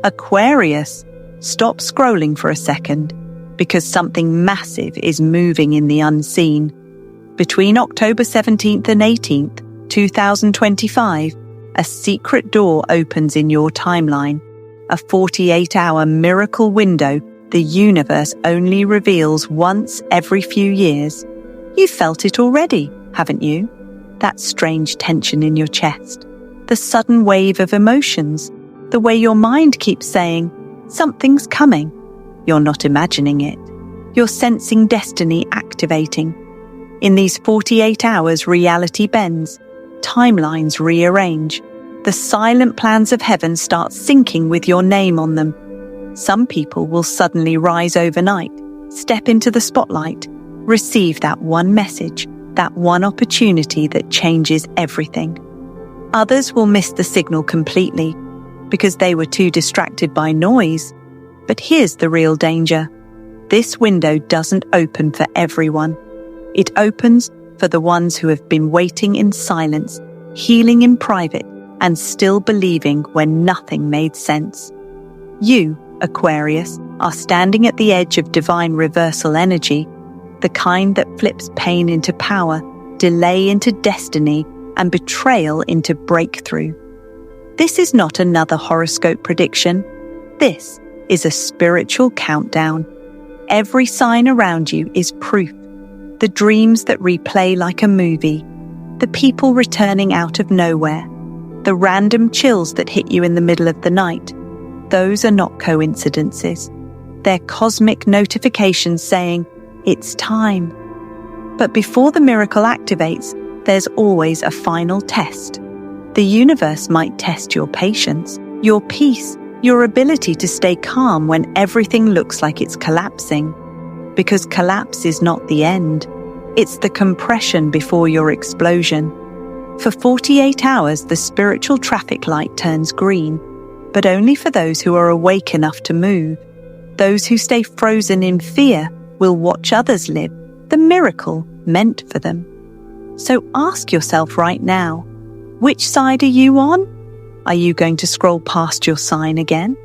Aquarius, stop scrolling for a second, because something massive is moving in the unseen. Between October 17th and 18th, 2025, a secret door opens in your timeline, a 48-hour miracle window the universe only reveals once every few years. You've felt it already, haven't you? That strange tension in your chest, the sudden wave of emotions, the way your mind keeps saying, something's coming. You're not imagining it. You're sensing destiny activating. In these 48 hours, reality bends, timelines rearrange. The silent plans of heaven start syncing with your name on them. Some people will suddenly rise overnight, step into the spotlight, receive that one message, that one opportunity that changes everything. Others will miss the signal completely because they were too distracted by noise. But here's the real danger. This window doesn't open for everyone. It opens for the ones who have been waiting in silence, healing in private, and still believing when nothing made sense. You, Aquarius, are standing at the edge of divine reversal energy, the kind that flips pain into power, delay into destiny, and betrayal into breakthrough. This is not another horoscope prediction. This is a spiritual countdown. Every sign around you is proof. The dreams that replay like a movie, the people returning out of nowhere, the random chills that hit you in the middle of the night, those are not coincidences. They're cosmic notifications saying, it's time. But before the miracle activates, there's always a final test. The universe might test your patience, your peace, your ability to stay calm when everything looks like it's collapsing. Because collapse is not the end. It's the compression before your explosion. For 48 hours, the spiritual traffic light turns green, but only for those who are awake enough to move. Those who stay frozen in fear will watch others live the miracle meant for them. So ask yourself right now, which side are you on? Are you going to scroll past your sign again?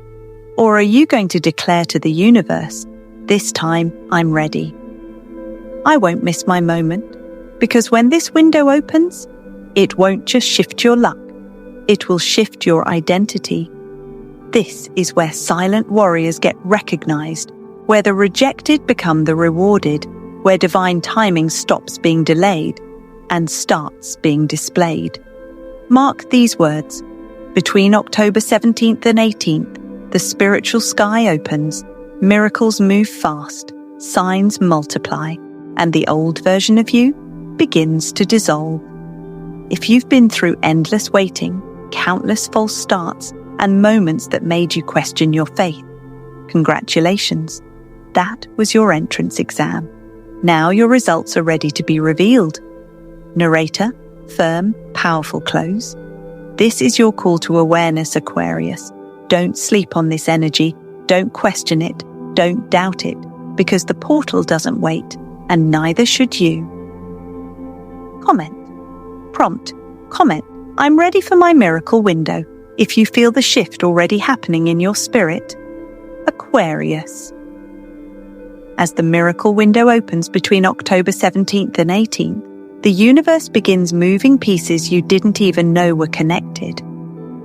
Or are you going to declare to the universe, this time I'm ready? I won't miss my moment, because when this window opens, it won't just shift your luck, it will shift your identity. This is where silent warriors get recognized, where the rejected become the rewarded, where divine timing stops being delayed and starts being displayed. Mark these words. Between October 17th and 18th, the spiritual sky opens, miracles move fast, signs multiply, and the old version of you begins to dissolve. If you've been through endless waiting, countless false starts, and moments that made you question your faith, congratulations. That was your entrance exam. Now your results are ready to be revealed. Narrator, firm, powerful close. This is your call to awareness, Aquarius. Don't sleep on this energy. Don't question it. Don't doubt it, because the portal doesn't wait, and neither should you. Comment. Prompt. Comment. I'm ready for my miracle window. If you feel the shift already happening in your spirit. Aquarius. As the miracle window opens between October 17th and 18th, the universe begins moving pieces you didn't even know were connected.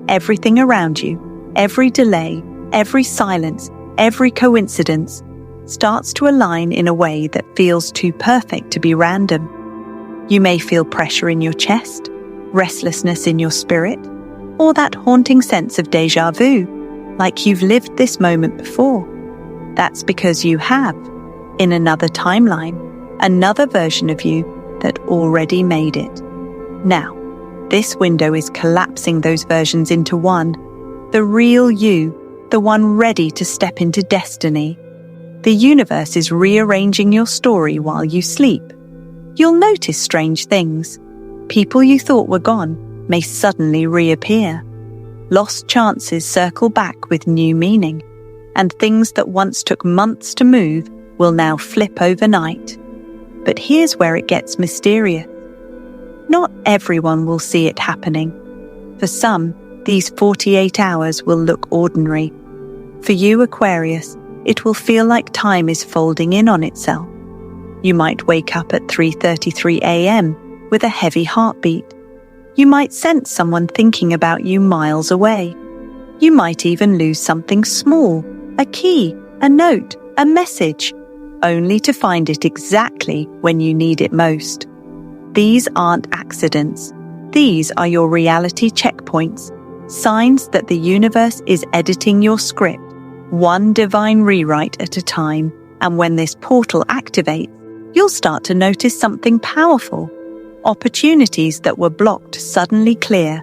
Everything around you, every delay, every silence, every coincidence, starts to align in a way that feels too perfect to be random. You may feel pressure in your chest, restlessness in your spirit, or that haunting sense of déjà vu, like you've lived this moment before. That's because you have, in another timeline, another version of you that already made it. Now, this window is collapsing those versions into one, the real you, the one ready to step into destiny. The universe is rearranging your story while you sleep. You'll notice strange things. People you thought were gone may suddenly reappear. Lost chances circle back with new meaning, and things that once took months to move will now flip overnight. But here's where it gets mysterious. Not everyone will see it happening. For some, these 48 hours will look ordinary, For you, Aquarius, it will feel like time is folding in on itself. You might wake up at 3:33 a.m. with a heavy heartbeat. You might sense someone thinking about you miles away. You might even lose something small, a key, a note, a message, only to find it exactly when you need it most. These aren't accidents. These are your reality checkpoints, signs that the universe is editing your script, one divine rewrite at a time, and when this portal activates, you'll start to notice something powerful. Opportunities that were blocked suddenly clear.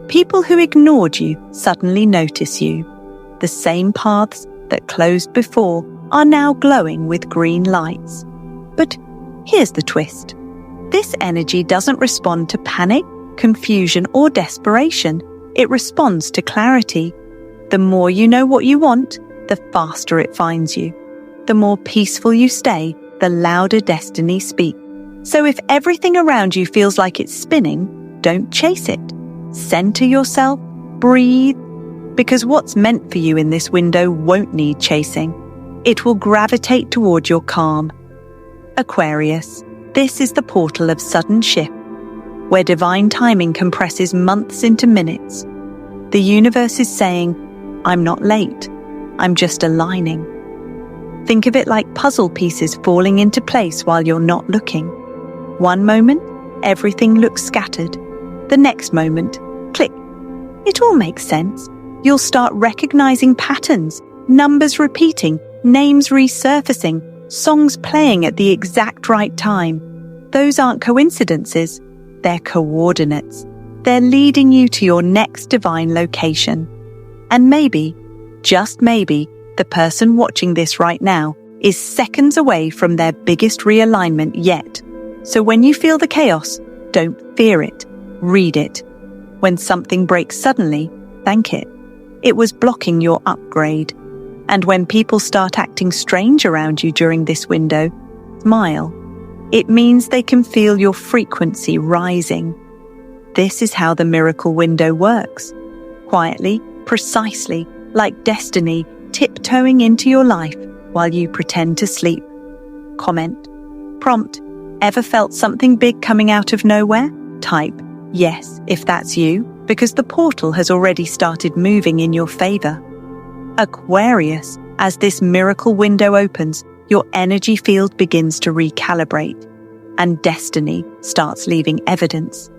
People who ignored you suddenly notice you. The same paths that closed before are now glowing with green lights. But here's the twist. This energy doesn't respond to panic, confusion, or desperation. It responds to clarity. The more you know what you want, the faster it finds you. The more peaceful you stay, the louder destiny speaks. So if everything around you feels like it's spinning, don't chase it. Center yourself, breathe, because what's meant for you in this window won't need chasing. It will gravitate toward your calm. Aquarius, this is the portal of sudden shift, where divine timing compresses months into minutes. The universe is saying, I'm not late, I'm just aligning. Think of it like puzzle pieces falling into place while you're not looking. One moment, everything looks scattered. The next moment, click. It all makes sense. You'll start recognizing patterns, numbers repeating, names resurfacing, songs playing at the exact right time. Those aren't coincidences. They're coordinates. They're leading you to your next divine location. And maybe, just maybe, the person watching this right now is seconds away from their biggest realignment yet. So when you feel the chaos, don't fear it. Read it. When something breaks suddenly, thank it. It was blocking your upgrade. And when people start acting strange around you during this window, smile. It means they can feel your frequency rising. This is how the miracle window works. Quietly, precisely, like destiny tiptoeing into your life while you pretend to sleep. Comment. Prompt. Ever felt something big coming out of nowhere? Type yes if that's you, because the portal has already started moving in your favor. Aquarius, as this miracle window opens, your energy field begins to recalibrate, and destiny starts leaving evidence.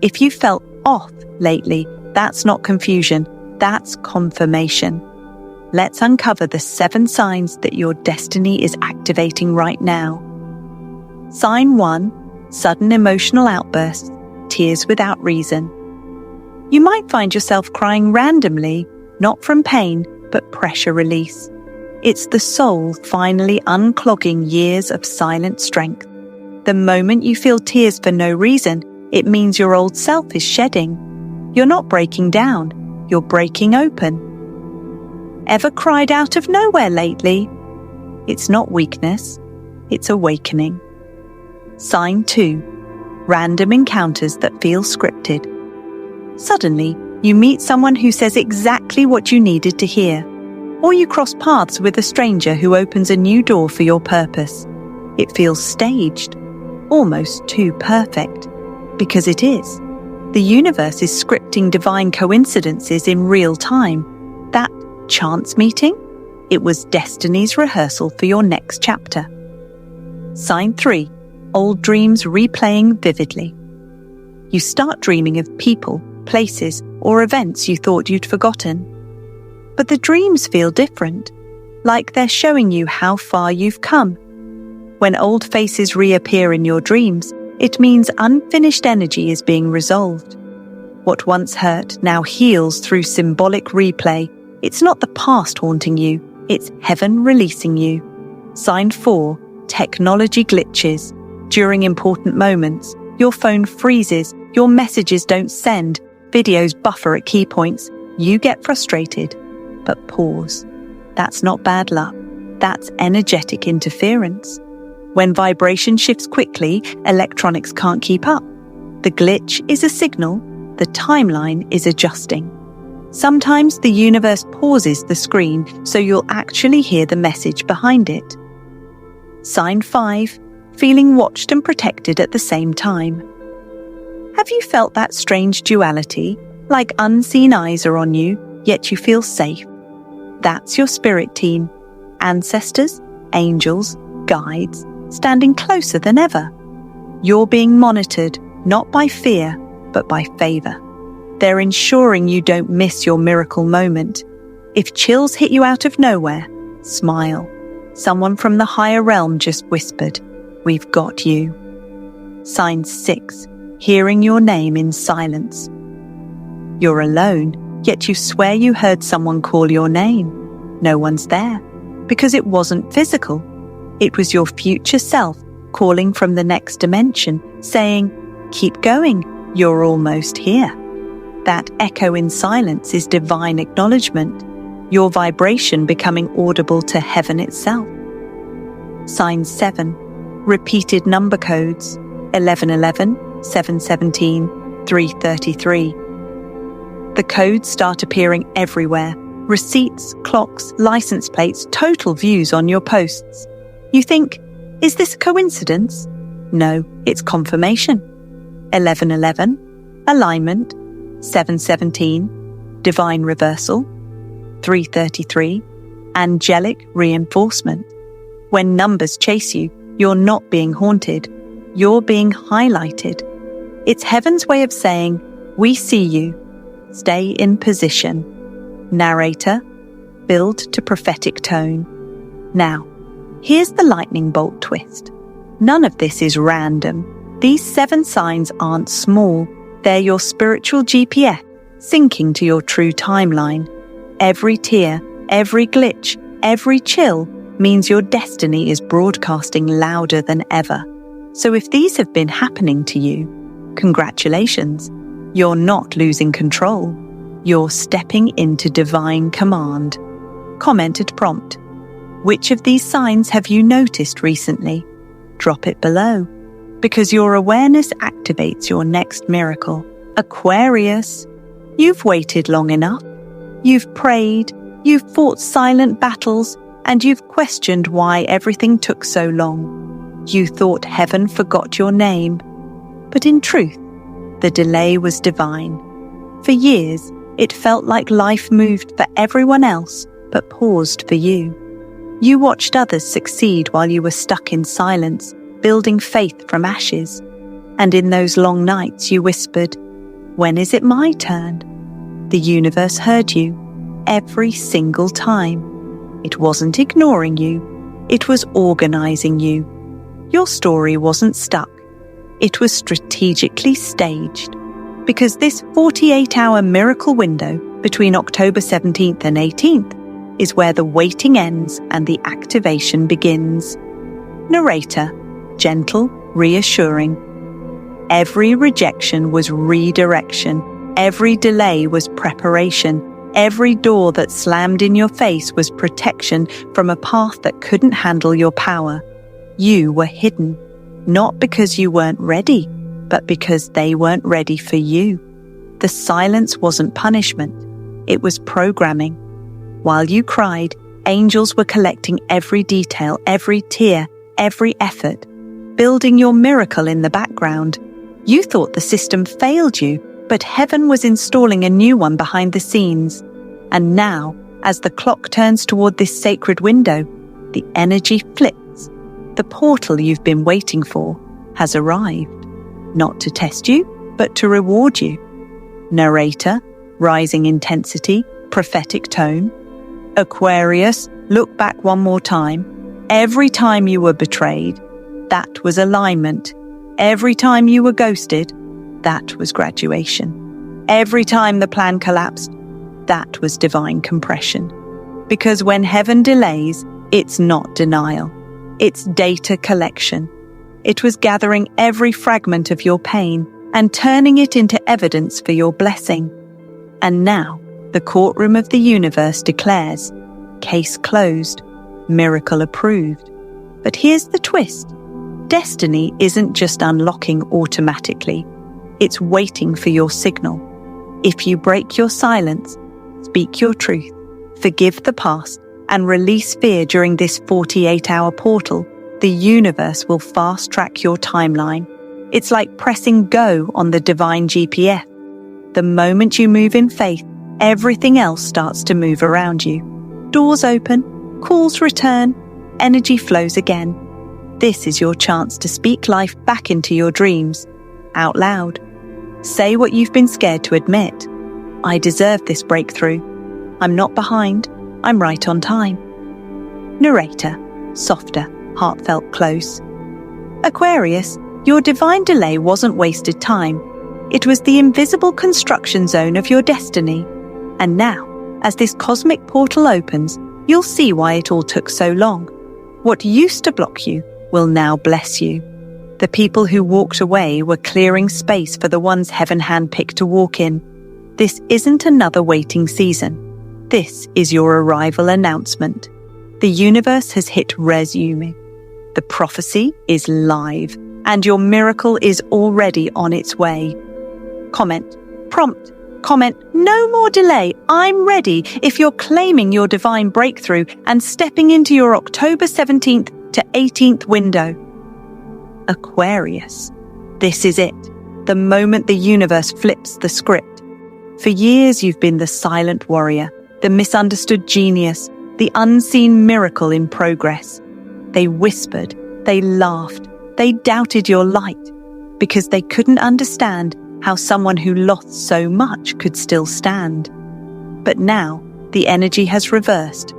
If you felt off lately, that's not confusion, that's confirmation. Let's uncover the 7 signs that your destiny is activating right now. Sign 1, sudden emotional outbursts, tears without reason. You might find yourself crying randomly, not from pain, but pressure release. It's the soul finally unclogging years of silent strength. The moment you feel tears for no reason, it means your old self is shedding. You're not breaking down, you're breaking open. Ever cried out of nowhere lately? It's not weakness, it's awakening. Sign 2, random encounters that feel scripted. Suddenly, you meet someone who says exactly what you needed to hear, or you cross paths with a stranger who opens a new door for your purpose. It feels staged, almost too perfect, because it is. The universe is scripting divine coincidences in real time. That chance meeting? It was destiny's rehearsal for your next chapter. Sign 3, old dreams replaying vividly. You start dreaming of people, places, or events you thought you'd forgotten. But the dreams feel different, like they're showing you how far you've come. When old faces reappear in your dreams, it means unfinished energy is being resolved. What once hurt now heals through symbolic replay. It's not the past haunting you, it's heaven releasing you. Sign 4, technology glitches. During important moments, your phone freezes, your messages don't send, videos buffer at key points. You get frustrated. But pause. That's not bad luck. That's energetic interference. When vibration shifts quickly, electronics can't keep up. The glitch is a signal. The timeline is adjusting. Sometimes the universe pauses the screen so you'll actually hear the message behind it. Sign 5, feeling watched and protected at the same time. Have you felt that strange duality, like unseen eyes are on you, yet you feel safe? That's your spirit team, ancestors, angels, guides, standing closer than ever. You're being monitored, not by fear, but by favor. They're ensuring you don't miss your miracle moment. If chills hit you out of nowhere, smile. Someone from the higher realm just whispered, "We've got you." Sign 6, hearing your name in silence. You're alone, yet you swear you heard someone call your name. No one's there, because it wasn't physical. It was your future self calling from the next dimension, saying, "Keep going, you're almost here." That echo in silence is divine acknowledgement, your vibration becoming audible to heaven itself. Sign 7, repeated number codes, 1111, 717, 333. The codes start appearing everywhere. Receipts, clocks, license plates, total views on your posts. You think, is this a coincidence? No, it's confirmation. 1111, alignment. 717, divine reversal. 333, angelic reinforcement. When numbers chase you, you're not being haunted. You're being highlighted. It's heaven's way of saying, "We see you. Stay in position." Narrator, build to prophetic tone. Now, here's the lightning bolt twist. None of this is random. These 7 signs aren't small. They're your spiritual GPS, syncing to your true timeline. Every tear, every glitch, every chill means your destiny is broadcasting louder than ever. So if these have been happening to you, congratulations. You're not losing control. You're stepping into divine command. Commented prompt. Which of these signs have you noticed recently? Drop it below, because your awareness activates your next miracle. Aquarius, you've waited long enough. You've prayed, you've fought silent battles, and you've questioned why everything took so long. You thought heaven forgot your name. But in truth, the delay was divine. For years, it felt like life moved for everyone else, but paused for you. You watched others succeed while you were stuck in silence, building faith from ashes. And in those long nights you whispered, "When is it my turn?" The universe heard you every single time. It wasn't ignoring you, it was organizing you. Your story wasn't stuck, it was strategically staged. Because this 48-hour miracle window between October 17th and 18th is where the waiting ends and the activation begins. Narrator, gentle, reassuring. Every rejection was redirection. Every delay was preparation. Every door that slammed in your face was protection from a path that couldn't handle your power. You were hidden, not because you weren't ready, but because they weren't ready for you. The silence wasn't punishment, it was programming. While you cried, angels were collecting every detail, every tear, every effort, building your miracle in the background. You thought the system failed you, but heaven was installing a new one behind the scenes. And now, as the clock turns toward this sacred window, the energy flips. The portal you've been waiting for has arrived. Not to test you, but to reward you. Narrator, rising intensity, prophetic tone. Aquarius, look back one more time. Every time you were betrayed, that was alignment. Every time you were ghosted, that was graduation. Every time the plan collapsed, that was divine compression. Because when heaven delays, it's not denial. It's data collection. It was gathering every fragment of your pain and turning it into evidence for your blessing. And now, the courtroom of the universe declares, case closed, miracle approved. But here's the twist. Destiny isn't just unlocking automatically. It's waiting for your signal. If you break your silence, Speak your truth, forgive the past, and release fear during this 48-hour portal. The universe will fast-track your timeline. It's like pressing go on the divine GPS. The moment you move in faith, everything else starts to move around you. Doors open, calls return, energy flows again. This is your chance to speak life back into your dreams, out loud. Say what you've been scared to admit. I deserve this breakthrough. I'm not behind. I'm right on time. Narrator, softer, heartfelt, close. Aquarius, your divine delay wasn't wasted time. It was the invisible construction zone of your destiny. And now, as this cosmic portal opens, you'll see why it all took so long. What used to block you will now bless you. The people who walked away were clearing space for the ones heaven handpicked to walk in. This isn't another waiting season. This is your arrival announcement. The universe has hit resume. The prophecy is live, and your miracle is already on its way. Comment, prompt, comment, no more delay, I'm ready if you're claiming your divine breakthrough and stepping into your October 17th to 18th window. Aquarius, this is it, the moment the universe flips the script. For years you've been the silent warrior, the misunderstood genius, the unseen miracle in progress. They whispered, they laughed, they doubted your light because they couldn't understand how someone who lost so much could still stand. But now the energy has reversed.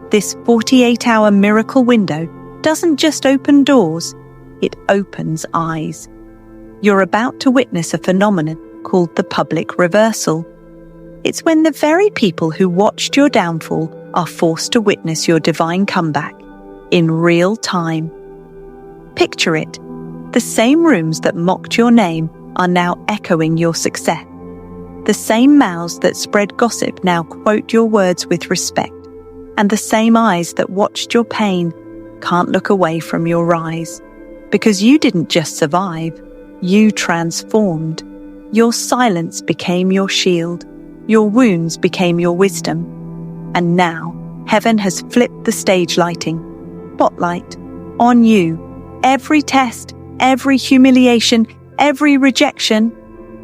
This 48-hour miracle window doesn't just open doors, it opens eyes. You're about to witness a phenomenon called the public reversal. It's when the very people who watched your downfall are forced to witness your divine comeback in real time. Picture it. The same rooms that mocked your name are now echoing your success. The same mouths that spread gossip now quote your words with respect. And the same eyes that watched your pain can't look away from your rise. Because you didn't just survive, you transformed. Your silence became your shield. Your wounds became your wisdom. And now, heaven has flipped the stage lighting. Spotlight on you. Every test, every humiliation, every rejection,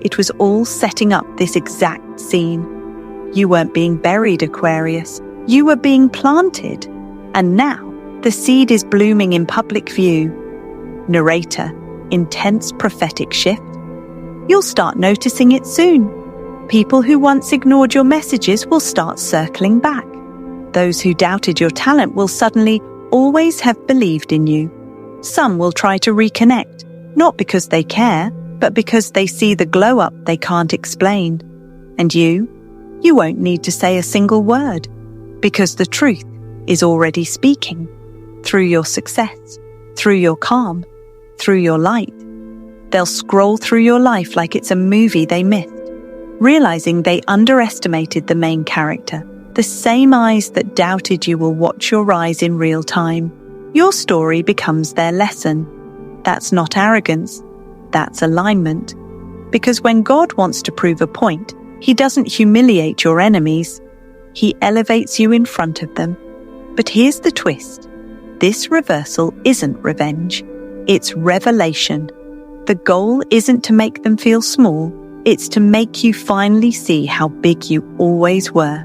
it was all setting up this exact scene. You weren't being buried, Aquarius. You were being planted. And now, the seed is blooming in public view. Narrator, intense prophetic shift. You'll start noticing it soon. People who once ignored your messages will start circling back. Those who doubted your talent will suddenly always have believed in you. Some will try to reconnect, not because they care, but because they see the glow-up they can't explain. And you won't need to say a single word, because the truth is already speaking. Through your success, through your calm, through your light. They'll scroll through your life like it's a movie they missed, realizing they underestimated the main character. The same eyes that doubted you will watch your rise in real time. Your story becomes their lesson. That's not arrogance, that's alignment. Because when God wants to prove a point, He doesn't humiliate your enemies. He elevates you in front of them. But here's the twist. This reversal isn't revenge. It's revelation. The goal isn't to make them feel small. It's to make you finally see how big you always were.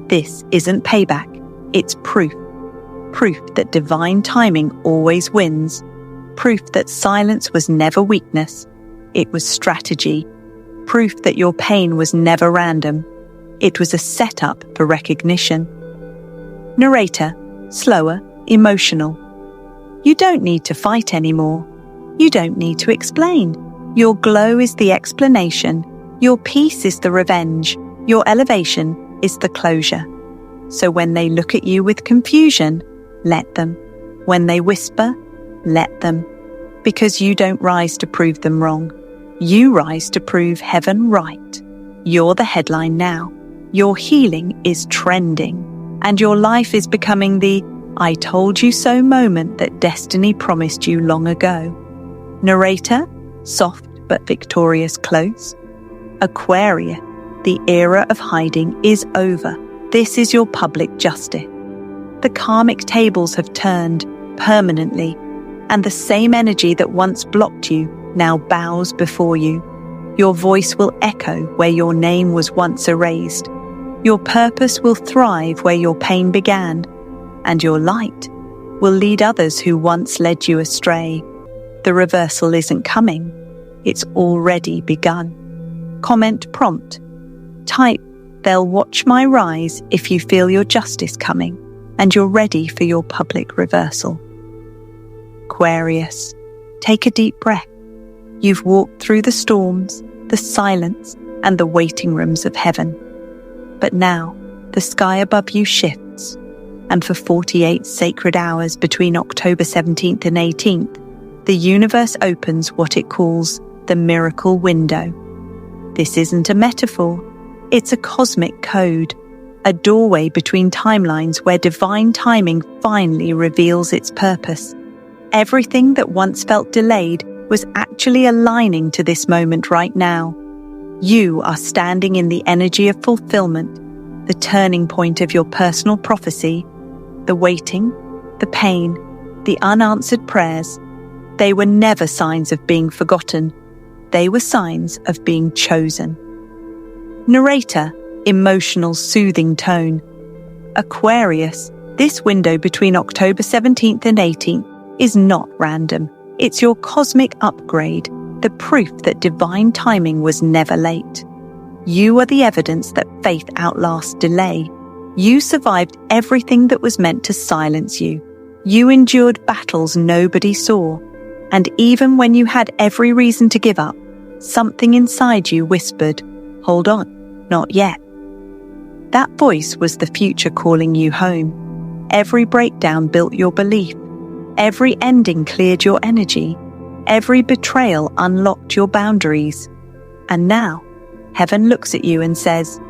This isn't payback. It's proof. Proof that divine timing always wins. Proof that silence was never weakness. It was strategy. Proof that your pain was never random. It was a setup for recognition. Narrator, slower, emotional. You don't need to fight anymore. You don't need to explain. Your glow is the explanation. Your peace is the revenge. Your elevation is the closure. So when they look at you with confusion, let them. When they whisper, let them. Because you don't rise to prove them wrong. You rise to prove heaven right. You're the headline now. Your healing is trending. And your life is becoming the I told you so moment that destiny promised you long ago. Narrator, soft but victorious close. Aquarius, The era of hiding is over. This is your public justice. The karmic tables have turned permanently, and the same energy that once blocked you now bows before you. Your voice will echo where your name was once erased. Your purpose will thrive where your pain began, and your light will lead others who once led you astray. The reversal isn't coming, it's already begun. Comment prompt. Type, "They'll watch my rise" if you feel your justice coming and you're ready for your public reversal. Aquarius, take a deep breath. You've walked through the storms, the silence, and the waiting rooms of heaven. But now, the sky above you shifts, and for 48 sacred hours between October 17th and 18th, the universe opens what it calls the miracle window. This isn't a metaphor, it's a cosmic code, a doorway between timelines where divine timing finally reveals its purpose. Everything that once felt delayed was actually aligning to this moment right now. You are standing in the energy of fulfillment, the turning point of your personal prophecy. The waiting, the pain, the unanswered prayers, they were never signs of being forgotten. They were signs of being chosen. Narrator, emotional, soothing tone. Aquarius, this window between October 17th and 18th is not random. It's your cosmic upgrade, the proof that divine timing was never late. You are the evidence that faith outlasts delay. You survived everything that was meant to silence you. You endured battles nobody saw. And even when you had every reason to give up, something inside you whispered, "Hold on, not yet." That voice was the future calling you home. Every breakdown built your belief. Every ending cleared your energy. Every betrayal unlocked your boundaries. And now, heaven looks at you and says,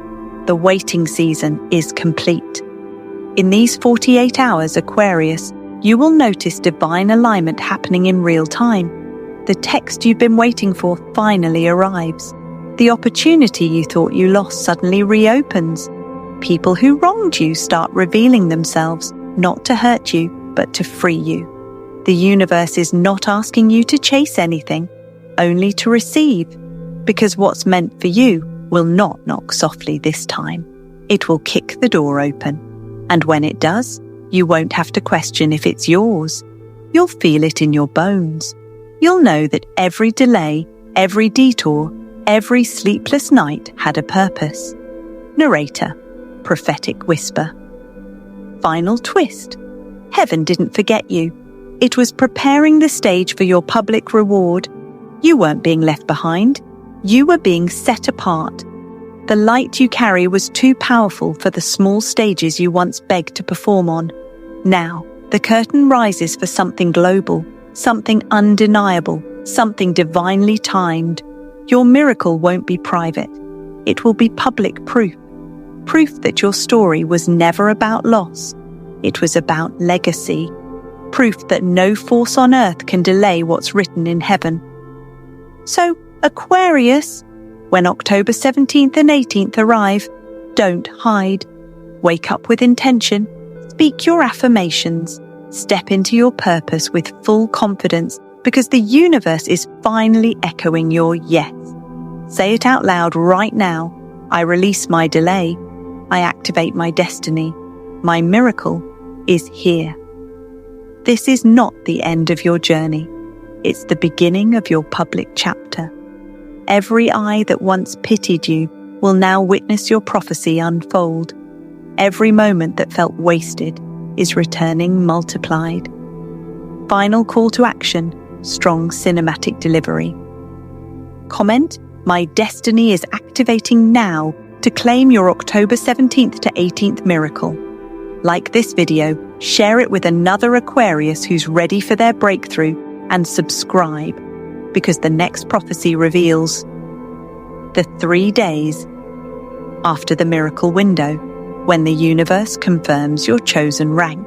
the waiting season is complete. In these 48 hours, Aquarius, you will notice divine alignment happening in real time. The text you've been waiting for finally arrives. The opportunity you thought you lost suddenly reopens. People who wronged you start revealing themselves, not to hurt you, but to free you. The universe is not asking you to chase anything, only to receive, because what's meant for you will not knock softly this time. It will kick the door open. And when it does, you won't have to question if it's yours. You'll feel it in your bones. You'll know that every delay, every detour, every sleepless night had a purpose. Narrator, prophetic whisper. Final twist. Heaven didn't forget you. It was preparing the stage for your public reward. You weren't being left behind. You were being set apart. The light you carry was too powerful for the small stages you once begged to perform on. Now, the curtain rises for something global, something undeniable, something divinely timed. Your miracle won't be private. It will be public proof. Proof that your story was never about loss. It was about legacy. Proof that no force on earth can delay what's written in heaven. So, Aquarius, when October 17th and 18th arrive, don't hide. Wake up with intention. Speak your affirmations. Step into your purpose with full confidence because the universe is finally echoing your yes. Say it out loud right now. I release my delay. I activate my destiny. My miracle is here. This is not the end of your journey. It's the beginning of your public chapter. Every eye that once pitied you will now witness your prophecy unfold. Every moment that felt wasted is returning multiplied. Final call to action, strong cinematic delivery. Comment, my destiny is activating now to claim your October 17th to 18th miracle. Like this video, share it with another Aquarius who's ready for their breakthrough, and subscribe, because the next prophecy reveals the 3 days after the miracle window, when the universe confirms your chosen rank.